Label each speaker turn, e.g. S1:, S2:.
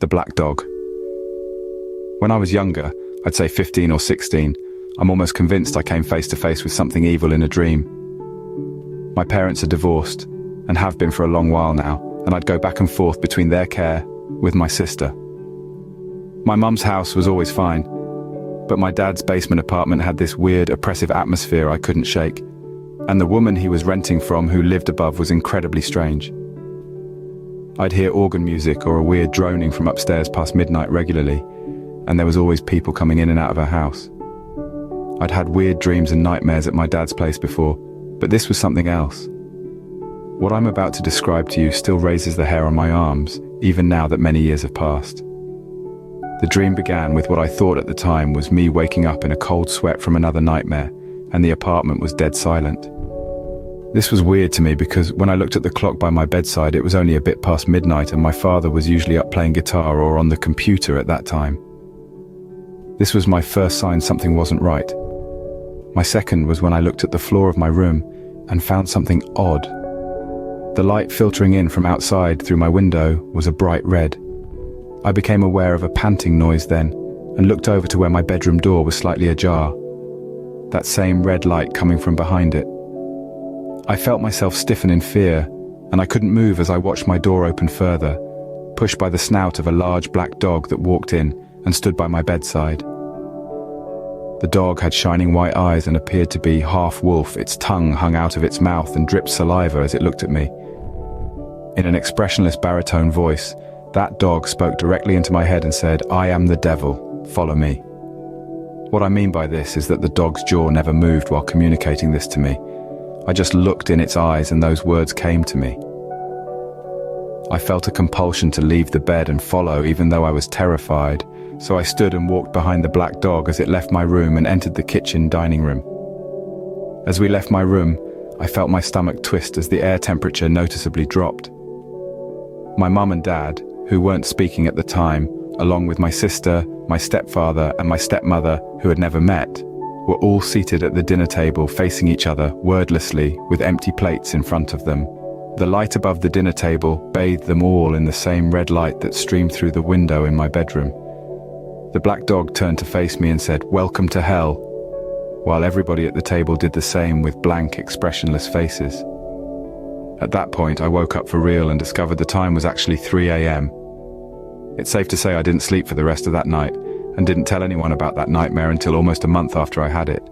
S1: The black dog. When I was younger, I'd say 15 or 16, I'm almost convinced I came face to face with something evil in a dream. My parents are divorced, and have been for a long while now, and I'd go back and forth between their care with my sister. My mum's house was always fine, but my dad's basement apartment had this weird, oppressive atmosphere I couldn't shake, and the woman he was renting from who lived above was incredibly strange. I'd hear organ music or a weird droning from upstairs past midnight regularly, and there was always people coming in and out of her house. I'd had weird dreams and nightmares at my dad's place before, but this was something else. What I'm about to describe to you still raises the hair on my arms, even now that many years have passed. The dream began with what I thought at the time was me waking up in a cold sweat from another nightmare, and the apartment was dead silent. This was weird to me because when I looked at the clock by my bedside, it was only a bit past midnight and my father was usually up playing guitar or on the computer at that time. This was my first sign something wasn't right. My second was when I looked at the floor of my room and found something odd. The light filtering in from outside through my window was a bright red. I became aware of a panting noise then and looked over to where my bedroom door was slightly ajar. That same red light coming from behind it. I felt myself stiffen in fear, and I couldn't move as I watched my door open further, pushed by the snout of a large black dog that walked in and stood by my bedside. The dog had shining white eyes and appeared to be half wolf. Its tongue hung out of its mouth and dripped saliva as it looked at me. In an expressionless baritone voice, that dog spoke directly into my head and said, "I am the devil, follow me." What I mean by this is that the dog's jaw never moved while communicating this to me. I just looked in its eyes and those words came to me. I felt a compulsion to leave the bed and follow, even though I was terrified, so I stood and walked behind the black dog as it left my room and entered the kitchen dining room. As we left my room, I felt my stomach twist as the air temperature noticeably dropped. My mum and dad, who weren't speaking at the time, along with my sister, my stepfather, and my stepmother, who had never met, were all seated at the dinner table facing each other wordlessly with empty plates in front of them. The light above the dinner table bathed them all in the same red light that streamed through the window in my bedroom. The black dog turned to face me and said, "Welcome to hell," while everybody at the table did the same with blank, expressionless faces. At that point, I woke up for real and discovered the time was actually 3 a.m. It's safe to say I didn't sleep for the rest of that night, and didn't tell anyone about that nightmare until almost a month after I had it.